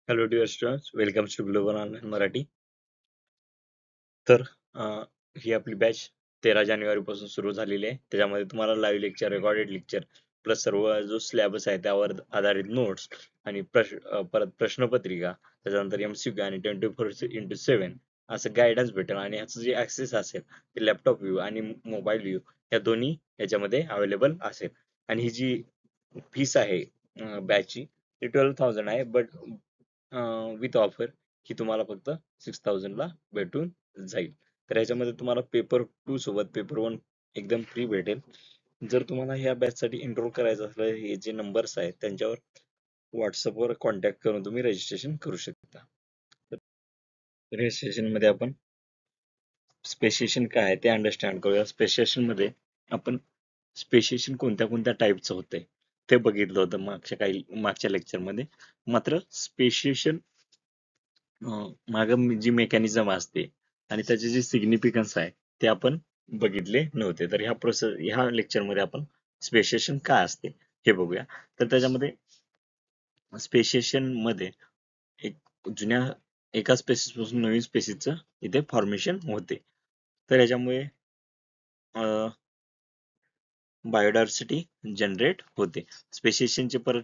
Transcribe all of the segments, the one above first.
Hello dear students, welcome to global online Marathi. तर ही आपली बॅच 13 जानेवारी पासून सुरू झालेली आहे. त्याच्यामध्ये तुम्हाला live lecture, recorded lecture plus सर्व जो सिलेबस आहे त्यावर आधारित नोट्स आणि परत प्रश्नपत्रिका, त्याच्यानंतर MCQ आणि 24x7 असं गायडन्स भेटेल. आणि ह्याचं जे ऍक्सेस असेल ते लॅपटॉप व्ह्यू आणि मोबाईल व्ह्यू या दोन्ही याच्यामध्ये अवेलेबल असेल. आणि ही जी फीस आहे बॅचची ती 12,000 आहे, बट विथ ऑफर ही तुम्हाला फक्त 6,000 ला भेटून जाईल. तर याच्यामध्ये तुम्हाला पेपर 2 सोबत पेपर 1 एकदम फ्री भेटेल. जर तुम्हाला ह्या बॅच साठी एनरोल करायचं असलं, हे जे नंबर्स आहेत त्यांच्यावर व्हॉट्सअपवर कॉन्टॅक्ट करून तुम्ही रजिस्ट्रेशन करू शकता. रजिस्ट्रेशन मध्ये आपण स्पेसिएशन काय आहे ते अंडरस्टँड करूया. स्पेसिएशन मध्ये आपण स्पेसिएशन कोणत्या कोणत्या टाईपचं होतंय ते बघितलं होतं मागच्या लेक्चर मध्ये. मात्र स्पेसिएशन माग जी मेकॅनिझम असते आणि त्याचे जे सिग्निफिकन्स आहे ते आपण बघितले नव्हते. तर ह्या लेक्चर मध्ये आपण स्पेसिएशन काय असते हे बघूया. तर त्याच्यामध्ये स्पेसिएशन मध्ये एक जुन्या एका स्पेसिस पासून नवीन स्पेसिसचं इथे फॉर्मेशन होते. तर याच्यामुळे बायोडायव्हर्सिटी जनरेट होते. स्पेसिएशनचे परत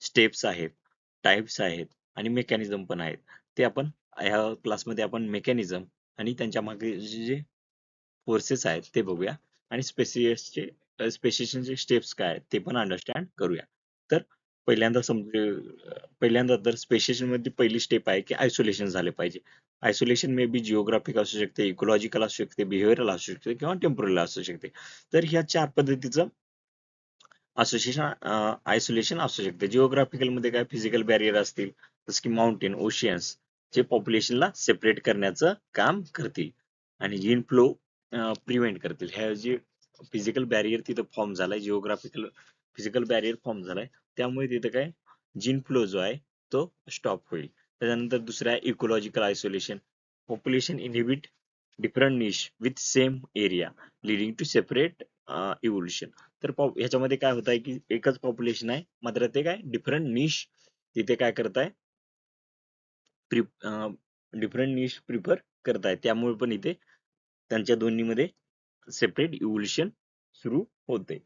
स्टेप्स आहेत, टाइप्स आहेत आणि मेकॅनिझम पण आहेत. ते आपण ह्या क्लासमध्ये आपण मेकॅनिझम आणि त्यांच्या मागे जे फोर्सेस आहेत ते बघूया. आणि स्पेसिएशनचे स्टेप्स काय आहेत ते पण अंडरस्टँड करूया. तर पहिल्यांदा तर स्पेसिएशन मध्ये पहिली स्टेप आहे की आयसोलेशन झाले पाहिजे. आयसोलेशन मे बी जिओग्राफिक असू शकते, इकोलॉजिकल असू शकते, बिहेवियरल असू शकते किंवा टेम्पोरल असू शकते. तर ह्या 4 पद्धतीचं आयसोलेशन असू शकते. जिओग्राफिकल मध्ये काय फिजिकल बॅरियर असतील, जसं की माउंटेन, ओशियन्स, जे पॉप्युलेशनला सेपरेट करण्याचं काम करतील आणि जीन फ्लो प्रिव्हेंट करतील. ह्या जे फिजिकल बॅरियर तिथं फॉर्म झालाय, फिजिकल बॅरियर फॉर्म झालाय, त्यामुळे तिथं काय जीन फ्लो जो आहे तो स्टॉप होईल. त्याच्यानंतर दुसरं आहे ecological isolation. Population inhibit different niche with same area leading to separate evolution. तर ह्याच्यामध्ये काय होत आहे की एकच पॉप्युलेशन आहे, मात्र ते काय डिफरंट निश तिथे काय करत आहे, डिफरंट निश प्रिफर करत आहे. त्यामुळे पण इथे त्यांच्या दोन्हीमध्ये सेपरेट इव्होल्युशन सुरू होते.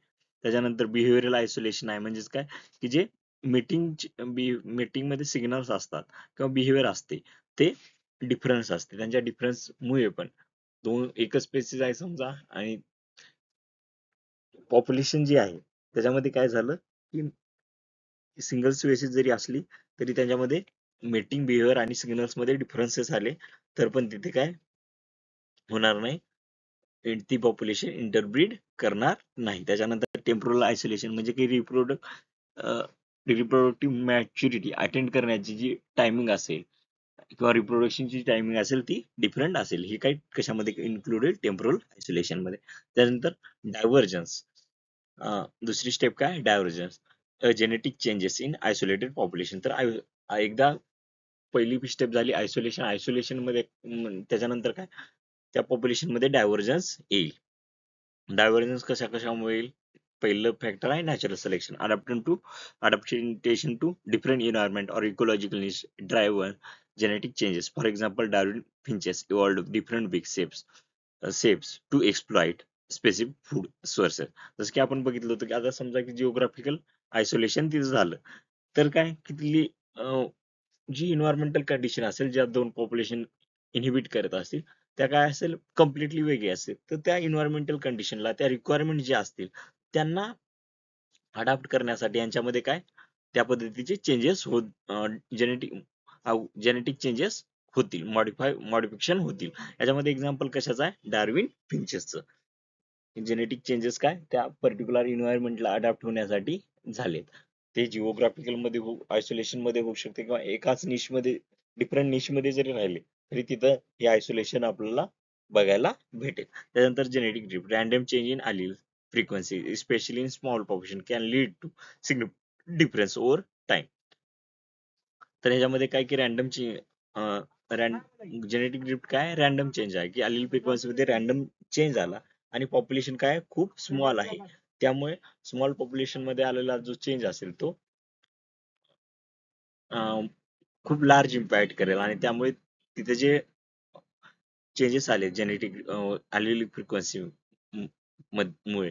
त्याच्यानंतर बिहेवियरल आयसोलेशन आहे, म्हणजेच काय की जे मीटिंग मध्ये सिग्नल्स असतात किंवा बिहेवियर असते ते डिफरन्स असते. त्यांच्या डिफरन्स मुळे पण एकच स्पेसिस आहे समजा आणि पॉप्युलेशन जी आहे त्याच्यामध्ये काय झालं की सिंगल स्पेसिस जरी असली तरी त्याच्यामध्ये मेटिंग बिहेवियर आणि सिग्नल्स मध्ये डिफरन्सेस आले तर पण तिथे काय होणार नाही, ती पॉप्युलेशन इंटरब्रीड करणार नाही. त्याच्यानंतर टेम्पोरल आयसोलेशन म्हणजे की रिप्रोडक्टिव्ह मॅच्युरिटी अटेंड करण्याची जी टायमिंग असेल किंवा रिप्रोडक्शनची टायमिंग असेल ती डिफरंट असेल. ही काही कशामध्ये इन्क्लुडेड टेम्पोरल आयसोलेशन मध्ये. त्यानंतर डायव्हर्जन्स, दुसरी स्टेप काय divergence, genetic changes in isolated population. तर एकदा पहिली स्टेप झाली आयसोलेशन. आयसोलेशन मध्ये त्याच्यानंतर काय त्या पॉप्युलेशन मध्ये डायव्हर्जन्स येईल. डायव्हर्जन्स कशा कशामुळे येईल? पहिलं फॅक्टर आहे natural selection. Adaptation to different environment और ecological needs drive genetic changes. For example, Darwin finches evolved different big shapes to exploit specific food sources. जसं की आपण बघितलं होतं की आता समजा की जिओग्राफिकल आयसोलेशन तिथं झालं तर काय किती जी इन्व्हायरमेंटल कंडिशन असेल, ज्या दोन पॉप्युलेशन इनहिबिट करत असतील त्या काय असेल कम्प्लिटली वेगळी असेल. तर त्या इन्व्हायरमेंटल कंडिशनला त्या रिक्वायरमेंट ज्या असतील त्यांना अडॅप्ट करण्यासाठी यांच्यामध्ये काय त्या पद्धतीचे चेंजेस जेनेटिक जेनेटिक चेंजेस होतील, मॉडिफिकेशन होतील. याच्यामध्ये एक्झाम्पल कशाचं आहे? डार्विन फिंचेसचं. जेनेटिक चेंजेस काय त्या पर्टिक्युलर इन्व्हायरमेंटला अडॅप्ट होण्यासाठी झालेत. ते जिओग्राफिकल मध्ये आयसोलेशन मध्ये होऊ शकते किंवा एकाच निश मध्ये डिफरंट निश मध्ये जरी राहिले तरी तिथं हे आयसोलेशन आपल्याला बघायला भेटेल. त्यानंतर genetic drift, random change in allele frequency especially in small population can lead to significant difference over time. तर ह्याच्यामध्ये काय की जेनेटिक ड्रिफ्ट काय रॅन्डम चेंज आहे की अलील फ्रिक्वेन्सी मध्ये रॅन्डम चेंज आला आणि पॉप्युलेशन काय खूप स्मॉल आहे. त्यामुळे स्मॉल पॉप्युलेशन मध्ये आलेला जो चेंज असेल तो खूप लार्ज इम्पॅक्ट करेल आणि त्यामुळे तिथे जे चेंजेस आले जेनेटिक आलेली फ्रिक्वेन्सी मुळे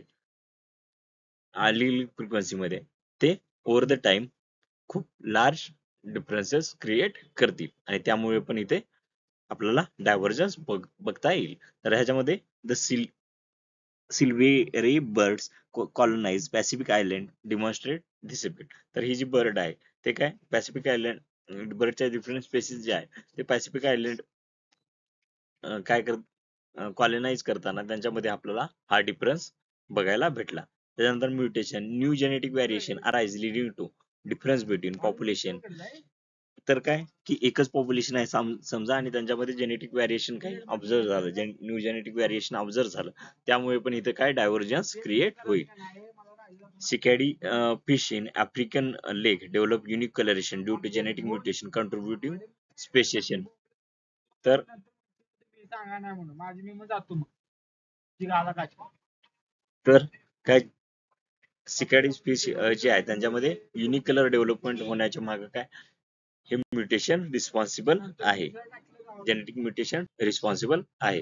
आलेली फ्रिक्वेन्सी मध्ये ते ओव्हर द टाइम खूप लार्ज डिफरन्सेस क्रिएट करतील आणि त्यामुळे पण इथे आपल्याला डायव्हर्जन्स बघता येईल. तर ह्याच्यामध्ये the silvereye birds colonize Pacific island demonstrate discipline. तर ही जी बर्ड आहे ते काय पॅसिफिक आयलंड बर्डच्या डिफरंट स्पेसिस जे आहे ते पॅसिफिक आयलंड काय कर कॉलोनाइज करताना त्यांच्यामध्ये आपल्याला हा डिफरन्स बघायला भेटला. त्याच्यानंतर mutation new genetic variation arise leading to difference between population. तर काय की एकच पॉप्युलेशन आहे समजा आणि त्यांच्यामध्ये जेनेटिक व्हेरिएशन काय ऑब्झर्व झालं न्यू जेनेटिक व्हेरिएशन ऑब्झर्व झालं त्यामुळे पण इथे काय डायव्हर्जन्स क्रिएट होईल. Cichlid fish in African lake develop unique coloration due to genetic mutation contributing speciation. तर तर काय सिकॅडी फिश जे आहे त्यांच्यामध्ये युनिक कलर डेव्हलपमेंट होण्याच्या मागे काय हे म्युटेशन रिस्पॉन्सिबल आहे, जेनेटिक म्युटेशन रिस्पॉन्सिबल आहे.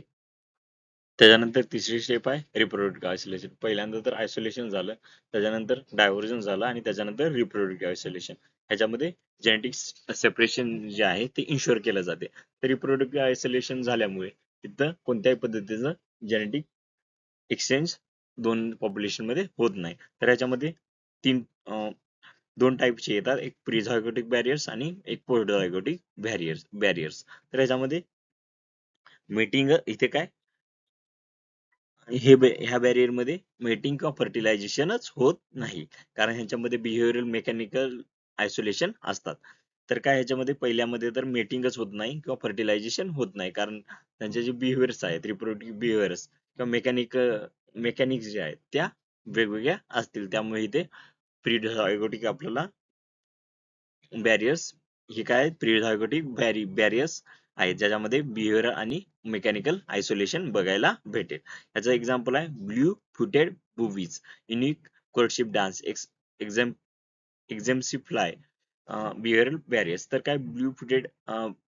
त्याच्यानंतर तिसरी स्टेप आहे रिप्रोडक्टिव्ह आयसोलेशन. पहिल्यांदा तर आयसोलेशन झालं, त्याच्यानंतर डायव्हर्जन झालं आणि त्याच्यानंतर रिप्रोडक्टिव्ह आयसोलेशन. ह्याच्यामध्ये जेनेटिक सेपरेशन जे आहे ते इन्शुअर केलं जाते. तर रिप्रोडक्टिव्ह आयसोलेशन झाल्यामुळे तिथं कोणत्याही पद्धतीचं जेनेटिक एक्सचेंज दोन पॉप्युलेशन मध्ये होत नाही. तर ह्याच्यामध्ये तीन दोन टाईपचे येतात, एक प्रिझायगोटिक बॅरियर्स आणि एक पोस्टझायगोटिक बॅरियर्स. तर ह्याच्यामध्ये मेटिंग इथे काय ह्या बॅरियर मध्ये मेटिंग किंवा फर्टिलायझेशनच होत नाही, कारण ह्याच्यामध्ये बिहेवियरल मेकॅनिकल आयसोलेशन असतात. तर काय ह्याच्यामध्ये पहिल्यामध्ये तर मेटिंगच होत नाही किंवा फर्टिलायझेशन होत नाही, कारण त्यांचे जे बिहेवियर्स आहेत रिप्रोडक्टिव्ह बिहेवियर्स किंवा मेकॅनिक्स जे आहेत त्या वेगवेगळ्या असतील. त्यामुळे इथे प्रिझायगोटिक आपल्याला बॅरियर्स हे काय प्रिझायगोटिक बॅरियर्स आहेत ज्याच्यामध्ये बिहेवियर आणि मेकॅनिकल आयसोलेशन बघायला भेटेल. याचं एक्झाम्पल आहे blue footed boobies unique courtship dance exemplify behavioral barriers. तर काय ब्ल्यू फुटेड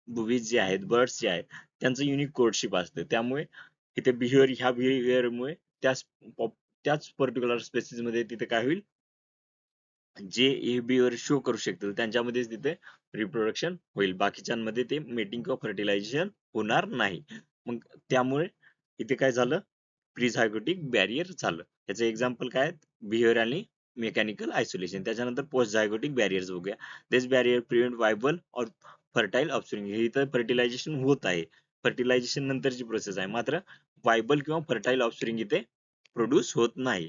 बुवीज जे आहेत बर्ड्स जे आहेत त्यांचं युनिक कोर्टशिप असतं, त्यामुळे इथे ह्या बिहेवियरमुळे त्याच पर्टिक्युलर स्पेसिस मध्ये तिथे काय होईल जे बिहेवियर शो करू शकतील त्यांच्यामध्येच तिथे रिप्रोडक्शन होईल, बाकीच्यांमध्ये ते मेटिंग किंवा फर्टिलायझेशन होणार नाही. मग त्यामुळे इथे काय झालं प्रिझायगोटिक बॅरियर झालं. याचं एक्झाम्पल काय बिहेवियर आणि मेकॅनिकल आयसोलेशन. त्याच्यानंतर पोस्ट झायगोटिक बॅरियर्स बघूया. दिस बॅरियर प्रिव्हेंट वायबल और फर्टाईल ऑफस्प्रिंग. हे इथं फर्टिलायझेशन होत आहे, फर्टिलायझेशन नंतरची प्रोसेस आहे, मात्र वायबल किंवा फर्टाईल ऑफस्प्रिंग इथे प्रोड्यूस होत नाही.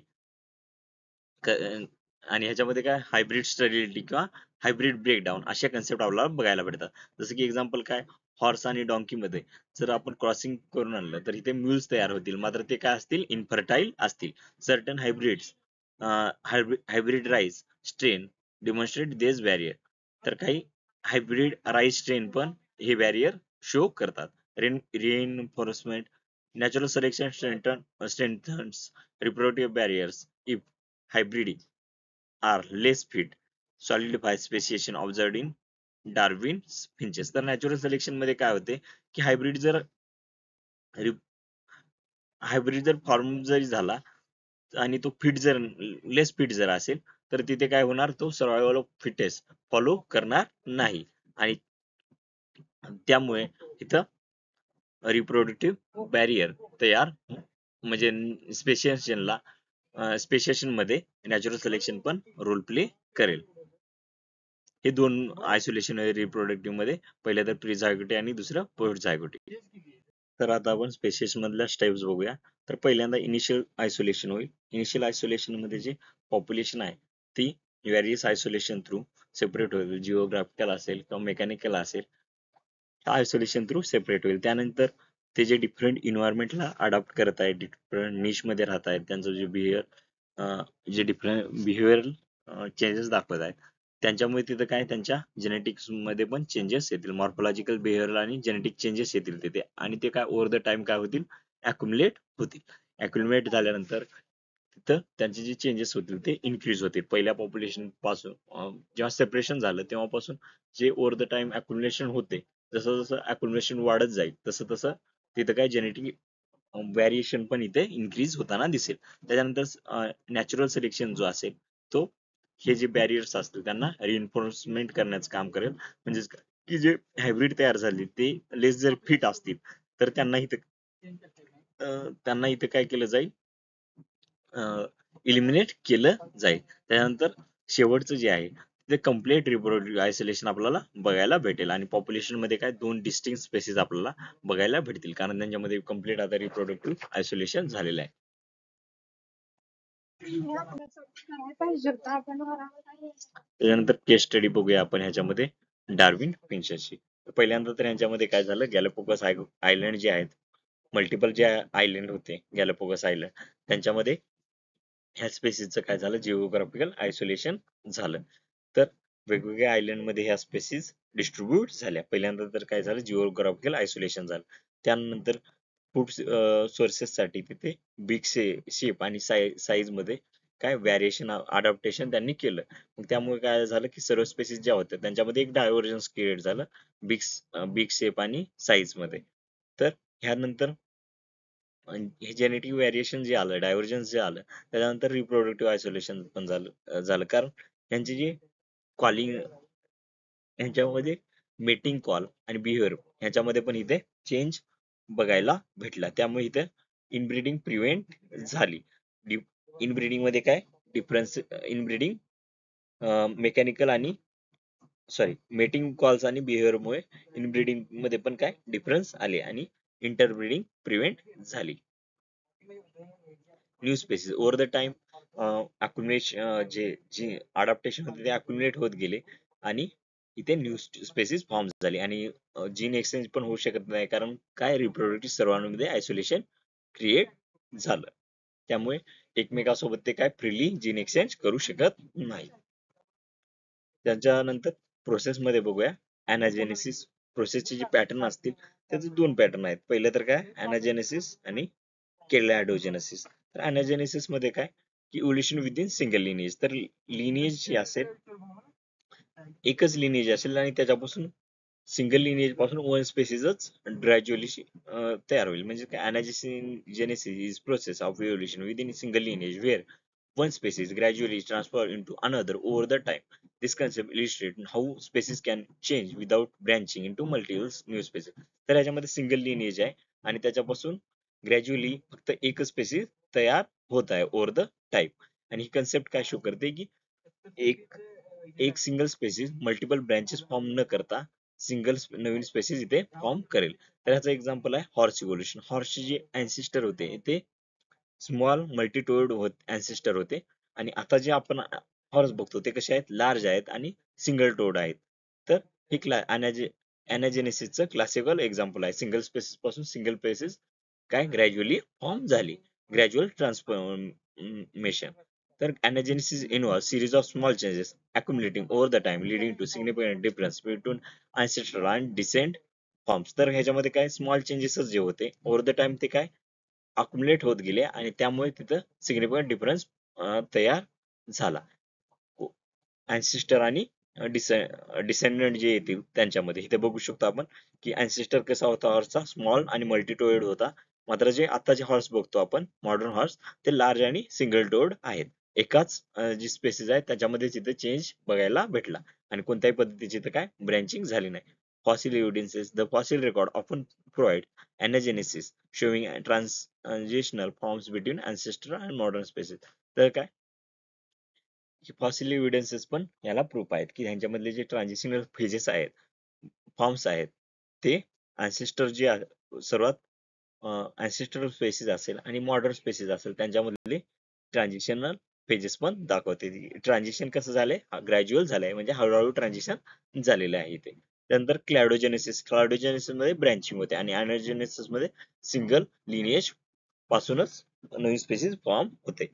आणि ह्याच्यामध्ये काय हायब्रिड स्टरिलिटी किंवा हायब्रिड ब्रेकडाऊन अशा कन्सेप्ट आपल्याला बघायला भेटतात. जसं की एक्झाम्पल काय हॉर्स आणि डॉंकी मध्ये जर आपण क्रॉसिंग करून आणलं तर इथे म्यूल्स तयार होतील, मात्र ते काय असतील इनफर्टाईल असतील. Certain hybrids hybrid rice strain demonstrate this barrier. तर काही हायब्रिड राईस स्ट्रेन पण हे बॅरियर शो करतात. Reinforcement natural selection strengthens reproductive barriers if hybrid are less fit solidify speciation observed in Darwin finches. तर natural selection मध्ये काय होते की हायब्रिड जर फॉर्म जरी झाला आणि तो फिट जर लेस फिट जर असेल तर तिथे काय होणार तो सर्वायवल ऑफ फिटेस्ट फॉलो करणार नाही आणि त्यामुळे इथं रिप्रोडक्टिव्ह बॅरियर तयार म्हणजे स्पेशिएशन मध्ये नॅचरल सिलेक्शन पण रोल प्ले करेल. हे दोन आयसोलेशन रिप्रोडक्टिव्ह मध्ये, पहिलं तर प्रिझायगोटी आणि दुसरं पोस्ट झायगोटी. तर आता आपण स्पेसिस मधल्या स्टेप्स बघूया. तर पहिल्यांदा इनिशियल आयसोलेशन होईल. इनिशियल आयसोलेशन मध्ये जे पॉप्युलेशन आहे ती व्हेरियस आयसोलेशन थ्रू सेपरेट होईल, जिओग्राफिकल असेल किंवा मेकॅनिकल असेल, आयसोलेशन थ्रू सेपरेट होईल. त्यानंतर ते जे डिफरंट इन्व्हायरमेंटला अडॉप्ट करत आहेत, डिफरंट निश मध्ये राहत आहेत, त्यांचं जे जे डिफरंट बिहेवियरल चेंजेस दाखवत आहेत त्यांच्यामुळे तिथं काय त्यांच्या जेनेटिक्स मध्ये पण चेंजेस येतील, मॉर्फोलॉजिकल बिहेवियरल आणि जेनेटिक चेंजेस येतील तिथे, आणि ते काय ओव्हर द टाइम काय होतील अक्युमुलेट होतील. अक्युमुलेट झाल्यानंतर तिथं त्यांचे जे चेंजेस होतील ते इन्क्रीज होतील. पहिल्या पॉप्युलेशन पासून जेव्हा सेपरेशन झालं तेव्हापासून जे ओव्हर द टाइम अक्युमुलेशन होते, जसं जसं अक्युमुलेशन वाढत जाईल तसं तसं तिथं काय जेनेटिक व्हॅरिएशन पण इथे इन्क्रीज होताना दिसेल. त्याच्यानंतर नॅचरल सिलेक्शन जो असेल तो हे जे बॅरियर्स असतील त्यांना रिइन्फोर्समेंट करण्याचं काम करेल. म्हणजेच काय, की जे हायब्रिड तयार झाले ते लेस जर फिट असतील तर त्यांना इथे काय केलं जाईल, इलिमिनेट केलं जाईल. त्यानंतर शेवटचं जे आहे ते कम्प्लीट रिप्रोडक्टिव्ह आयसोलेशन आपल्याला बघायला भेटेल. आणि पॉप्युलेशन मध्ये काय दोन डिस्टिंक्ट स्पेसिस आपल्याला बघायला भेटतील, कारण त्यांच्यामध्ये कम्प्लीट आता रिप्रोडक्टिव्ह आयसोलेशन झालेलं आहे. त्याच्यानंतर केस स्टडी बघूया आपण ह्याच्यामध्ये डार्विन फिंचची. पहिल्यांदा तर ह्यांच्यामध्ये काय झालं, गॅलापागोस आयलंड जे आहेत, मल्टिपल जे आयलंड होते गॅलापागोस आयलंड, त्यांच्यामध्ये ह्या स्पेसिसचं काय झालं, जिओग्राफिकल आयसोलेशन झालं. तर वेगवेगळ्या आयलंड मध्ये ह्या स्पेसिस डिस्ट्रीब्यूट झाल्या. पहिल्यांदा तर काय झालं, जिओग्राफिकल आयसोलेशन झालं. त्यानंतर फूड सोर्सेस साठी तिथे बिग शेप आणि साईज मध्ये काय व्हॅरिएशन अडॅप्टेशन त्यांनी केलं. मग त्यामुळे काय झालं, की सर्व स्पेसिस ज्या होत्या त्यांच्यामध्ये एक डायव्हर्जन्स क्रिएट झालं बिग शेप आणि साईज मध्ये. तर ह्यानंतर हे जेनेटिक व्हॅरिएशन जे आलं, डायव्हर्जन्स जे आलं, त्याच्यानंतर रिप्रोडक्टिव्ह आयसोलेशन पण झालं कारण यांची जी कॉलिंग, ह्याच्यामध्ये मेटिंग कॉल आणि बिहेवियर ह्याच्यामध्ये पण इथे चेंज बघायला भेटला. त्यामुळे इथे इनब्रीडिंग प्रिव्हेंट झाली. इनब्रीडिंग मध्ये काय डिफरन्स, इनब्रीडिंग मेकॅनिकल आणि मेटिंग कॉल्स आणि बिहेवियर मुळे इनब्रीडिंग मध्ये पण काय डिफरन्स आले आणि इंटरब्रीडिंग प्रिव्हेंट झाली. New species over the time accumulation, जे अडॅप्टेशन होते ते अक्युमुलेट होत गेले आणि इथे न्यू स्पेसिस फॉर्म झाली. आणि जीन एक्सचेंज पण होऊ शकत नाही, कारण काय रिप्रोडक्टिव्ह सर्वांमध्ये आयसोलेशन क्रिएट झालं. त्यामुळे एकमेकांसोबत ते काय फ्रीली जीन एक्सचेंज करू शकत नाही. त्याच्यानंतर प्रोसेस मध्ये बघूया अॅनाजेनेसिस. प्रोसेसचे जे पॅटर्न असतील त्याचे दोन पॅटर्न आहेत. पहिलं तर काय अॅनाजेनेसिस आणि केलॅडोजेनेसिस. तर अॅनाजेनेसिस मध्ये काय, की इव्होल्युशन विदिन सिंगल लिनिएज. तर लिनिएज जे असेल एकच लिनिएज असेल आणि त्याच्यापासून सिंगल लिनिएज पासून वन स्पेसिसच ग्रॅज्युअली तयार होईल. म्हणजे काय anagenesis is process of evolution within single lineage where one species gradually transfer into another over the time. This concept illustrates how species can change without branching into multiple new species. तर याच्यामध्ये single lineage आहे आणि त्याच्यापासून gradually फक्त एकच spaces तयार होत आहे ओव्हर द टाइम. आणि ही कन्सेप्ट काय शो करते, की एक एक single species multiple branches form न करता सिंगल नवीन स्पेसिस इथे फॉर्म करेल. तर याचं एक्झाम्पल आहे हॉर्स इव्होल्युशन. हॉर्सचे जे अँसिस्टर होते ते स्मॉल मल्टीटोड अँसिस्टर होते आणि आता जे आपण हॉर्स बघतो ते कसे आहेत, लार्ज आहेत आणि सिंगल टोड आहेत. तर हे अॅनाजेनेसिसचं क्लासिकल एक्झाम्पल आहे. सिंगल स्पेसिस पासून सिंगल स्पेसिस काय ग्रॅज्युअली फॉर्म झाली, ग्रॅज्युअल ट्रान्सफॉर्मेशन. तर anagenesis involves series of small changes accumulating over the time leading to significant difference between ancestral and descent forms. तर ह्याच्यामध्ये काय स्मॉल चेंजेस जे होते ओव्हर द टाइम ते काय अक्युमुलेट होत गेले आणि त्यामुळे तिथं सिग्निफिकंट डिफरन्स तयार झाला. अँसिस्टर आणि डिसेंडंट जे येतील त्यांच्यामध्ये इथे बघू शकतो आपण, की अँसिस्टर कसा होता हॉर्सचा, स्मॉल आणि मल्टीटोएड होता. मात्र जे आता जे हॉर्स बघतो आपण मॉडर्न हॉर्स ते लार्ज आणि सिंगल टोड आहेत. एकाच जी स्पेसिस आहे त्याच्यामध्ये तिथे चेंज बघायला भेटला आणि कोणत्याही पद्धतीची इथे काय ब्रँचिंग झाली नाही. Fossil evidences the fossil record often provide anagenesis showing transitional forms between ancestor and modern species. तर काय फॉसिल एव्हिडन्सेस पण याला प्रूफ आहेत, की ह्यांच्यामधले जे ट्रान्झिशनल फेजेस आहेत, फॉर्म्स आहेत, ते अँसेस्टर जे सर्वात अँसेस्टर स्पेसिस असेल आणि मॉडर्न स्पेसिस असेल त्यांच्यामधले ट्रान्झिशनल फेजेस पण दाखवते. ट्रान्झिशन कसं झालंय, ग्रॅज्युअल झालंय, म्हणजे हळूहळू ट्रान्झिशन झालेलं आहे इथे. त्यानंतर क्लॅडोजेनेसिस मध्ये ब्रँचिंग होते आणि अॅनाजेनेसिस मध्ये सिंगल लिनिएज पासूनच नवीन स्पेसिस फॉर्म होते.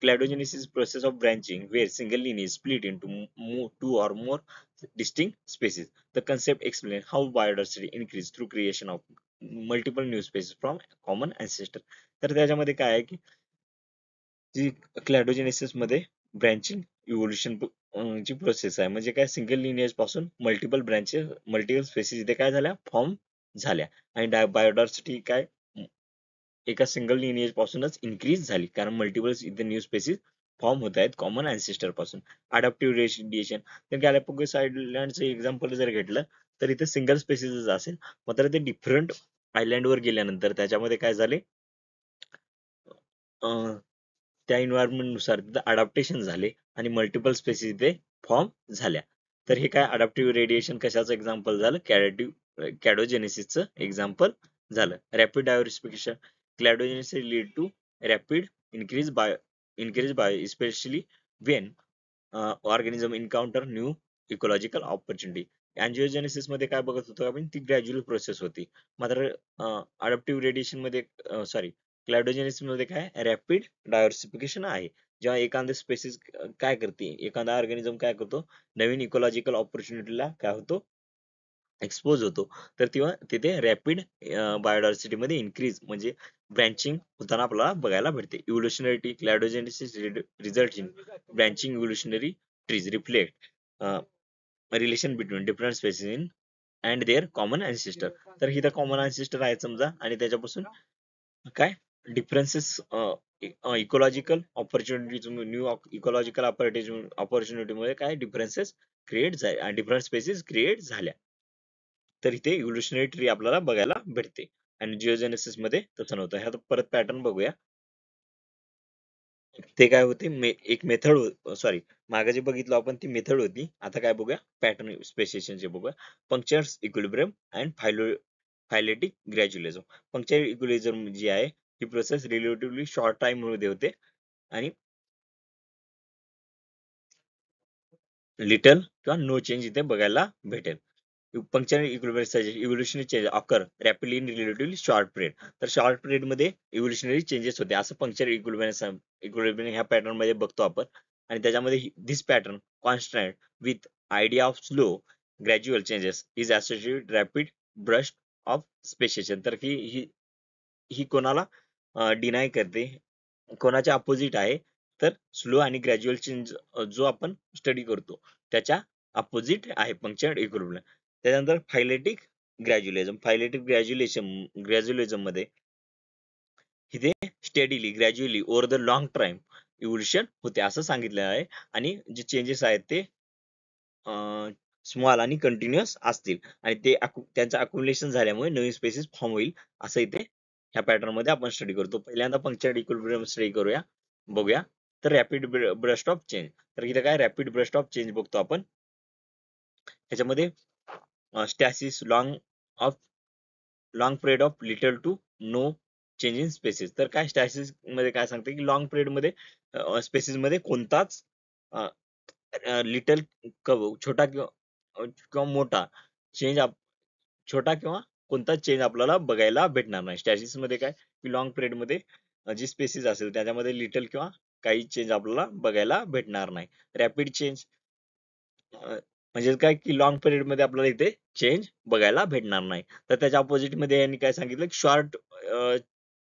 Cladogenesis process of branching where single lineage split into two or more distinct species. The concept explains how biodiversity increase through creation of multiple new species from common ancestor. तर त्याच्यामध्ये काय आहे, की जी क्लॅडोजेनेसिस मध्ये branching evolution ची process आहे. म्हणजे काय, सिंगल लिनिएज पासून मल्टिपल ब्रँचेस, मल्टिपल स्पेसिस इथे काय झाल्या, फॉर्म झाल्या. आणि बायोडायव्हर्सिटी काय, एका सिंगल लिनिएज पासूनच इन्क्रीज झाली, कारण मल्टिपल इथे न्यू स्पेसिस फॉर्म होत आहेत कॉमन अँसेस्टर पासून. अडॅप्टिव्ह रेडिएशन, तर गॅलापागोस आयलँडचं एक्झाम्पल जर घेतलं तर इथे सिंगल स्पेसिसच असेल, मात्र ते डिफरंट आयलँड वर गेल्यानंतर त्याच्यामध्ये काय झाले, त्या environment नुसार तिथं अडॅप्टेशन झाले आणि मल्टिपल स्पेसिस इथे फॉर्म झाल्या. तर हे काय अडॅप्टिव्ह रेडिएशन कशाचं एक्झाम्पल झालं, कॅडोजेनेसिसचं एक्झाम्पल झालं. Rapid diversification, cladogenesis lead to rapid increase by especially when organism encounter new ecological opportunity. Angiogenesis मध्ये काय बघत होतो आपण, ती ग्रॅज्युअल प्रोसेस होती. मात्र अडॅप्टिव्ह रेडिएशन मध्ये, सॉरी, क्लॅडोजेनेसिस मध्ये काय, रॅपिड डायव्हर्सिफिकेशन आहे. जेव्हा एखादे स्पेसिस काय करते, एखादा ऑर्गॅनिझम काय करतो, नवीन इकॉलॉजिकल ऑपॉर्च्युनिटीला काय होतो, एक्सपोज होतो. तर तेव्हा तिथे रॅपिड बायोडायव्हर्सिटी मध्ये इन्क्रीज म्हणजे ब्रँचिंग होताना आपल्याला बघायला भेटते. Evolutionary cladogenesis result in branching evolutionary trees reflect relation between different species in and their common ancestor. तर ही कॉमन अँसेस्टर आहे समजा, आणि त्याच्यापासून काय differences, ecological opportunities, new ecological opportunity मध्ये काय डिफरन्सेस क्रिएट झाले, डिफरंट स्पेसिस क्रिएट झाल्या. तर इथे इव्होल्युशनरी ट्री आपल्याला बघायला भेटते. आणि जिओजेनेसिस मध्ये तसं नव्हतं. ह्यात परत पॅटर्न बघूया. ते काय होते, एक मेथड, सॉरी, मागे जे बघितलं आपण ती मेथड होती. आता काय बघूया, पॅटर्न स्पेसिएशनचे बघूया. Punctures equilibrium and फायलेटिक ग्रॅज्युअलिझम. Puncture equilibrium जी आहे ही प्रोसेस रिलेटिव्हली शॉर्ट टाइम मध्ये होते आणि लिटल किंवा नो चेंज इथे बघायला भेटेल. Puncture equilibrium evolutionary change occur rapidly in relatively short period. तर शॉर्ट पिरियड मध्ये इव्होल्युशनरी चेंजेस होते, असं पंक्चर इक्विलिब्रियम ह्या पॅटर्न मध्ये बघतो आपण. आणि त्याच्यामध्ये this pattern constant with idea of slow gradual changes is associated rapid burst of speciation. तर ही ही कोणाला डिनाय करते, कोणाच्या अपोजिट आहे, तर स्लो आणि ग्रॅज्युअल चेंज जो आपण स्टडी करतो त्याच्या अपोजिट आहे पंक्चर इक्विलिब्रियम. त्यानंतर फायलेटिक ग्रॅज्युलेशन मध्ये इथे steadily gradually over the long time evolution होते असं सांगितलं आहे. आणि जे चेंजेस आहेत ते स्मॉल आणि कंटिन्युअस असतील, आणि ते त्यांचं अक्युमुलेशन झाल्यामुळे नवीन स्पेसिस फॉर्म होईल, असं इथे ह्या पॅटर्न मध्ये आपण स्टडी करतो. पहिल्यांदा पंक्चर इक्विलिब्रियम स्टडी करूया, बघूया. तर रॅपिड ब्रस्ट ऑफ चेंज, तर इथे काय रॅपिड ब्रस्ट ऑफ चेंज बघतो आपण. ह्याच्यामध्ये stasis of long period of little to no change in species. तर काय स्टॅसिस मध्ये काय सांगते की लॉंग पिरियड मध्ये स्पेसिस मध्ये कोणताच लिटल छोटा किंवा मोठा चेंज, छोटा किंवा कोणताच चेंज आपल्याला बघायला भेटणार नाही. स्टॅसिस मध्ये काय की लॉंग पिरियड मध्ये जी स्पेसिस असेल त्याच्यामध्ये लिटल किंवा काही चेंज आपल्याला बघायला भेटणार नाही. रॅपिड चेंज म्हणजे काय की लॉंग पिरियड मध्ये आपल्याला इथे चेंज बघायला भेटणार नाही. तर त्याच्या अपोजिट मध्ये यांनी काय सांगितलं, शॉर्ट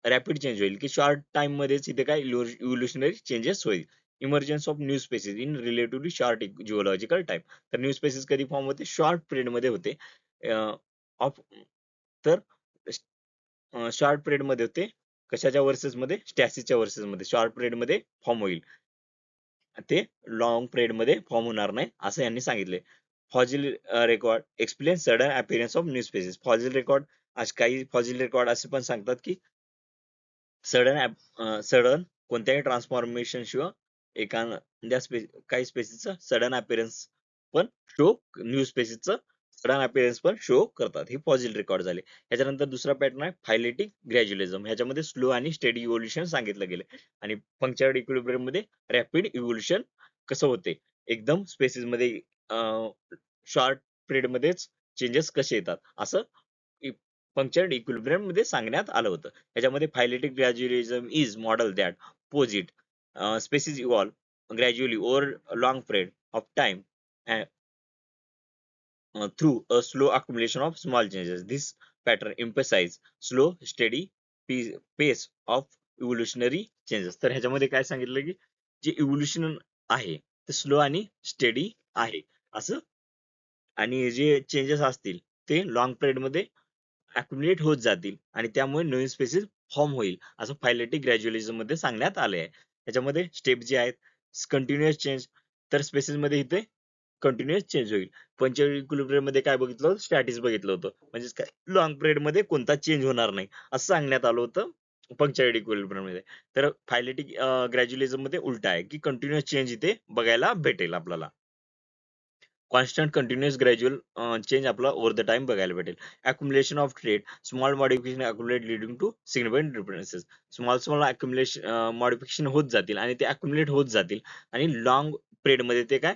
रॅपिड चेंज होईल, की शॉर्ट टाइम मध्येच इथे काय इव्होल्युशनरी चेंजेस होईल. Emergence of new species in relatively short geological time. तर न्यू स्पेसिस कधी फॉर्म होते, शॉर्ट पिरियड मध्ये होते. ऑफ तर शॉर्ट पिरियड मध्ये होते, कशाच्या वर्सेस मध्ये, स्टॅसिसच्या वर्सेस मध्ये शॉर्ट पिरियड मध्ये फॉर्म होईल, ते लॉंग पिरियड मध्ये फॉर्म होणार नाही असं यांनी सांगितले. Fossil record explain sudden appearance of new species. Fossil record, काही फॉसिल रेकॉर्ड असे पण सांगतात की सडन कोणत्याही ट्रान्सफॉर्मेशन शिवाय एखाद्या काही स्पेसिसचं सडन अपीअरन्स पण शो, न्यू स्पेसिसचं सडन अपीअरन्स पण शो करतात. हे फॉसिल रेकॉर्ड झाले. याच्यानंतर दुसरा पॅटर्न आहे फायलेटिक ग्रॅज्युअलिझम. ह्याच्यामध्ये स्लो आणि स्टेडी इव्होल्युशन सांगितलं गेलं. आणि पंक्चर्ड इक्विलिब्रियम मध्ये रॅपिड इव्होल्युशन कसं होते, एकदम स्पेसिस मध्ये शॉर्ट पिरियड मध्येच चेंजेस कसे येतात असं पंक्चर्ड इक्विलिब्रियम मध्ये सांगण्यात आलं होतं. याच्यामध्ये phyletic gradualism is model that posit species evolve gradually over long period of time through a slow accumulation of small changes. This pattern emphasizes slow, steady pace of evolutionary changes. तर ह्याच्यामध्ये काय सांगितलं की जे इव्होल्युशन आहे ते slow आणि steady आहे असं, आणि जे चेंजेस असतील ते लॉंग पिरियड मध्ये अक्युमुलेट होत जातील आणि त्यामुळे नवीन स्पेसिस फॉर्म होईल असं फायलेटिक ग्रॅज्युअलिझम मध्ये सांगण्यात आले आहे. त्याच्यामध्ये स्टेप जे आहेत, कंटिन्युअस चेंज, तर स्पेसिस मध्ये इथे कंटिन्युअस चेंज होईल. पंचेंट इक्विलिब्रियम मध्ये काय बघितलं होतं, स्टॅटिस बघितलं होतं, म्हणजे काय लॉंग पिरियड मध्ये कोणता चेंज होणार नाही असं सांगण्यात आलं होतं पंचेंट इक्विलिब्रियम मध्ये. तर फायलेटिक ग्रॅज्युअलिझम मध्ये उलट आहे की कंटिन्युअस चेंज इथे बघायला भेटेल आपल्याला. कॉन्स्टंट कंटिन्युअस ग्रॅज्युअल चेंज आपला ओव्हर द टाइम बघायला भेटेल. Accumulation of trait, small modification accumulate leading to significant differences. Small small accumulation modification होत जातील आणि ते अक्युमुलेट होत जातील आणि लॉंग पिरियड मध्ये ते काय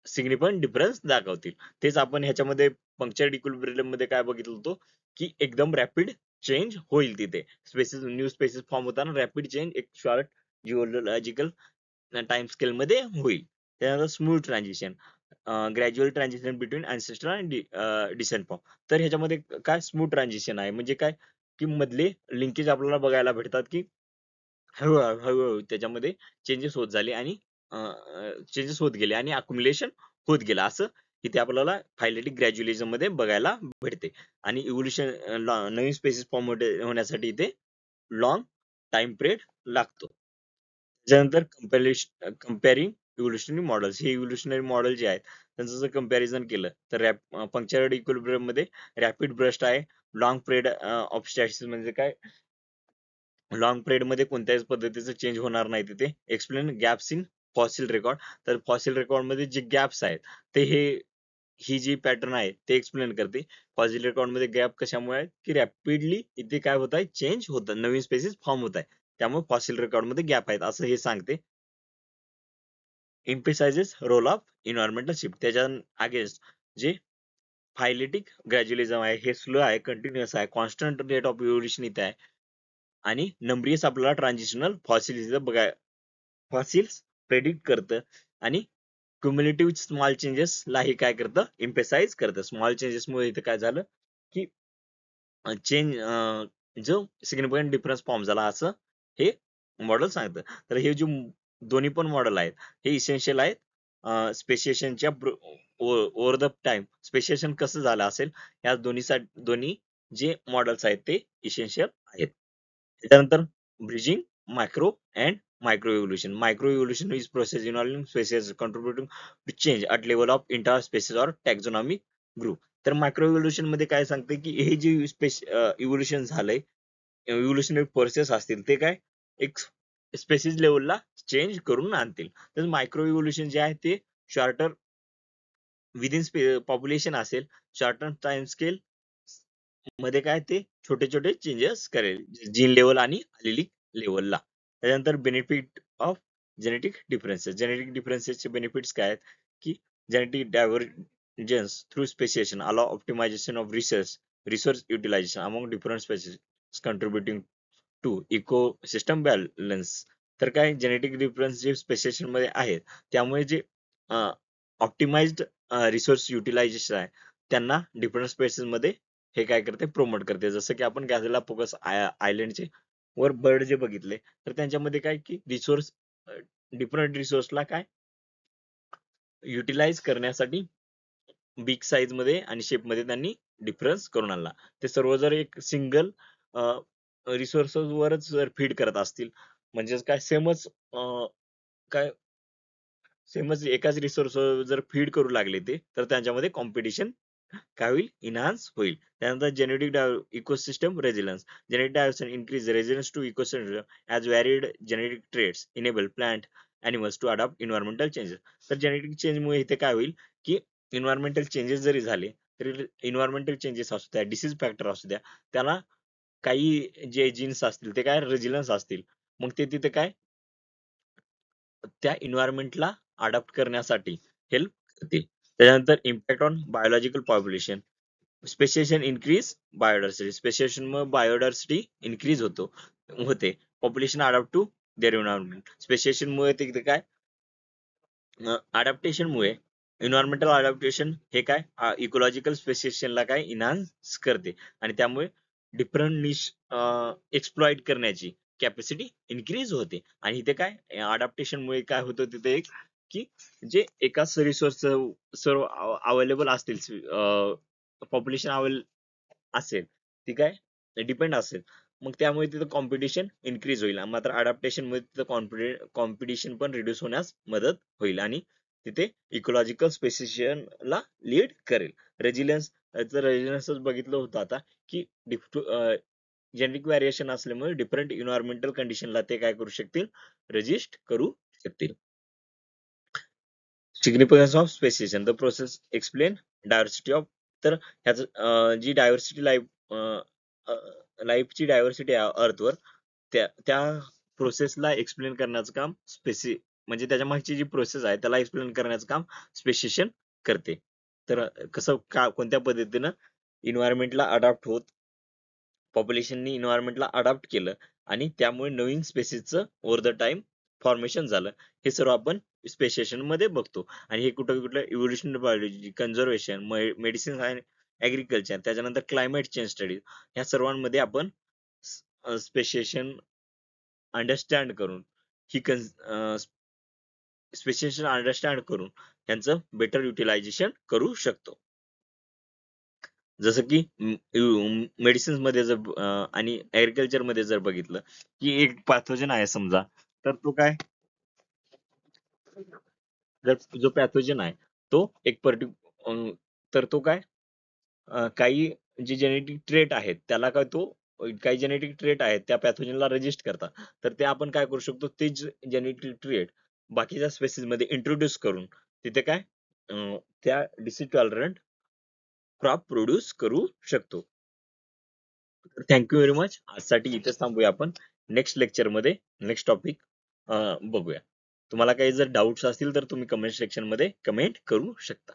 सिग्निफिकंट डिफरन्स दाखवतील. तेच आपण ह्याच्यामध्ये पंक्चर इक्विलिब्रियम मध्ये काय बघितलं होतं की एकदम रॅपिड चेंज होईल तिथे. स्पेसिस, न्यू स्पेसिस फॉर्म होताना रॅपिड चेंज एक शॉर्ट जिओलॉजिकल टाइम स्केल मध्ये होईल. त्यानंतर smooth transition, gradual transition between ancestor आणि डिसेंट फॉर्म. तर ह्याच्यामध्ये काय स्मूथ ट्रान्झिशन आहे म्हणजे काय की मधले लिंकेज आपल्याला बघायला भेटतात की हळूहळू हळूहळू त्याच्यामध्ये चेंजेस होत झाले आणि चेंजेस होत गेले आणि अक्युमुलेशन होत गेलं असं इथे आपल्याला फायलेटिक ग्रॅज्युअलिझम मध्ये बघायला भेटते. आणि इव्होल्युशन नवीन स्पेसिस फॉर्म होण्यासाठी इथे लॉंग टाइम पिरियड लागतो. त्याच्यानंतर कम्पेअरिंग इव्होल्युशनरी मॉडेल्स, हे इव्होल्युशनरी मॉडेल जे आहेत त्यांचं जर कम्पॅरिझन केलं तर पंक्चर्ड इक्विलिब्रियम मध्ये रॅपिड ब्रस्ट आहे. लॉंग पिरियड ऑफ स्टॅटिस म्हणजे काय, लॉंग पिरियड मध्ये कोणत्याच पद्धतीचं चेंज होणार नाही तिथे. Explain gaps in fossil record, तर फॉसिल रेकॉर्ड मध्ये जे गॅप्स आहेत ते हे ही जी पॅटर्न आहे ते एक्सप्लेन करते. फॉसिल रेकॉर्ड मध्ये गॅप कशामुळे आहे की रॅपिडली इथे काय होत आहे, चेंज होतं, नवीन स्पेसिस फॉर्म होत आहे, त्यामुळे फॉसिल रेकॉर्ड मध्ये गॅप आहेत असं हे सांगते. Emphasizes role of environmental shift, त्याच्या अगेन्स्ट जे फायलेटिक ग्रॅज्युअलिझम आहे हे स्लो आहे, कंटिन्युअस आहे, कॉन्स्टंट रेट ऑफ इव्होल्युशन इथे आहे आणि नंबरियस आपल्याला ट्रान्झिशनल फॉसिल्स इथं बघाय, फॉसिल्स प्रेडिक्ट करतं आणि क्युम्युलेटिव्ह स्मॉल चेंजेस ला हे काय करतं, एम्फेसाइज करतं. स्मॉल चेंजेस मुळे इथं काय झालं की चेंज जो सिग्निफिकंट डिफरन्स फॉर्म झाला असं हे मॉडेल सांगतं. तर हे जे दोन्ही पण मॉडेल आहेत हे इसेन्शियल आहेत स्पेसिएशनच्या ओव्हर द टाइम. स्पेसिएशन कसं झालं असेल या दोन्ही जे मॉडेल्स आहेत ते इसेन्शियल आहेत. त्याच्यानंतर bridging micro and micro evolution. Micro evolution is process involving species contributing to change at level of inter species or taxonomic group. तर मायक्रो इव्होल्युशन मध्ये काय सांगते की हे जे इव्होल्युशन झालंय, इव्होल्युशनरी प्रोसेस असतील ते काय एक स्पेसिस लेवलला चेंज करून आणतील. तर मायक्रो इव्होल्युशन जे आहे ते शॉर्टर विदिन पॉप्युलेशन असेल, शॉर्टर टाइम स्केल मध्ये काय ते छोटे छोटे चेंजेस करेल जीन लेवल आणि अलिलिक लेवलला. त्याच्यानंतर benefit of genetic differences. Genetic डिफरन्सेसचे बेनिफिट्स काय आहेत की genetic divergence through speciation allow optimization of resource utilization among different species contributing to ecosystem balance. तर काय जेनेटिक डिफरन्स जे स्पेसिएशन मध्ये आहेत त्यामुळे जे ऑप्टिमाइज्ड रिसोर्स युटिलायझेशन आहे त्यांना डिफरंट स्पेसिस मध्ये हे काय करते, प्रमोट करते. जसं की आपण गॅझेला फोकस आयलंडचे वर बर्ड जे बघितले तर त्यांच्यामध्ये काय की रिसोर्स, डिफरंट रिसोर्सला काय युटिलाइज करण्यासाठी बिग साईज मध्ये आणि शेप मध्ये त्यांनी डिफरन्स करून आणला. ते सर्व जर एक सिंगल रिसोर्स वरच जर फीड करत असतील म्हणजेच काय सेमच काय सेमच एकाच रिसोर्स जर फीड करू लागले ते तर त्यांच्यामध्ये कॉम्पिटिशन काय होईल, इन्हान्स होईल. त्यानंतर genetic ecosystem resilience. Genetic diversity increase resilience to ecosystem as varied genetic traits enable plant animals to adopt environmental changes. तर जेनेटिक चेंजमुळे इथे काय होईल की इन्व्हायरमेंटल चेंजेस जरी झाले तरी इन्व्हायरमेंटल चेंजेस असू द्या, डिसीज फॅक्टर असू द्या, त्याला काही जे जीन्स असतील ते काय रेझिलन्स असतील, मग ते तिथे काय त्या एन्व्हायरमेंटला अडॉप्ट करण्यासाठी हेल्प करते. त्याच्यानंतर impact on biological population. Speciation increase biodiversity. Speciation मुळे बायोडायव्हर्सिटी इन्क्रीज होते. Population adopt to their environment. Speciation मुळे ते काय अडॅप्टेशन मुळे एन्व्हायरमेंटल अडॅप्टेशन हे काय इकोलॉजिकल स्पेसिएशनला काय इन्हान्स करते आणि त्यामुळे डिफरंट निश एक्सप्लॉइट करण्याची कॅपॅसिटी इन्क्रीज होते. आणि इथे काय अडॅप्टेशन मुळे काय होतं तिथे एक की जे एकाच रिसोर्स सर्व अवेलेबल असतील, पॉप्युलेशन असेल, ती काय डिपेंड असेल, मग त्यामुळे तिथं कॉम्पिटिशन इन्क्रीज होईल. मात्र अडॅप्टेशन मध्ये तिथं कॉम्पिटिशन पण रिड्यूस होण्यास मदत होईल आणि तिथे इकोलॉजिकल ला लीड करेल. रेजिलियन्स, तर रेजिलियन्सच बघितलं होतं आता की जेनेटिक व्हॅरिएशन असल्यामुळे डिफरंट इन्व्हायरमेंटल कंडिशनला ते काय करू शकतील, रेजिस्ट करू शकतील. Significance of speciation, the process explain diversity of. तर ह्याचं जी डायव्हर्सिटी लाईफची डायव्हर्सिटी आहे अर्थवर, त्या त्या प्रोसेसला एक्सप्लेन करण्याचं काम म्हणजे त्याच्या मागची जी प्रोसेस आहे त्याला एक्सप्लेन करण्याचं काम स्पेसिएशन करते. तर कसं कोणत्या पद्धतीनं इन्व्हायरमेंटला अडॅप्ट होत पॉप्युलेशननी इन्व्हायरमेंटला अडॅप्ट केलं आणि त्यामुळे नवीन स्पेसिसचं ओव्हर द टाइम फॉर्मेशन झालं, हे सर्व आपण स्पेसिएशन मध्ये बघतो. आणि हे कुठं कुठलं इव्होल्युशनरी बायोलॉजी, कन्झर्वेशन, मेडिसिन आणि ऍग्रिकल्चर, त्याच्यानंतर क्लायमेट चेंज स्टडीज, ह्या सर्वांमध्ये आपण स्पेसिएशन अंडरस्टँड करून ही स्पेसिएशन अंडरस्टँड करून त्यांचं बेटर युटिलायझेशन करू शकतो. जसं की मेडिसिन्स मध्ये जर आणि ऍग्रिकल्चर मध्ये जर बघितलं की एक पॅथोजन आहे समजा, तर तो काय, जर जो पॅथोजन आहे तो एक तर तो काय काही जे जेनेटिक ट्रेट आहेत त्याला काय तो काही जेनेटिक ट्रेट आहेत त्या पॅथोजनला रजिस्ट करतात. तर ते आपण काय करू शकतो, ते जेनेटिक ट्रेट बाकीच्या स्पेसिस मध्ये इंट्रोड्यूस करून तिथे काय त्या डिसीज टॉलरंट क्रॉप प्रोड्यूस करू शकतो. Thank you very much. आजसाठी इथेच थांबूया आपण. नेक्स्ट लेक्चर मध्ये नेक्स्ट टॉपिक बघूया. तुम्हाला काही जर डाऊट्स असतील तर तुम्ही कमेंट सेक्शन मध्ये कमेंट करू शकता.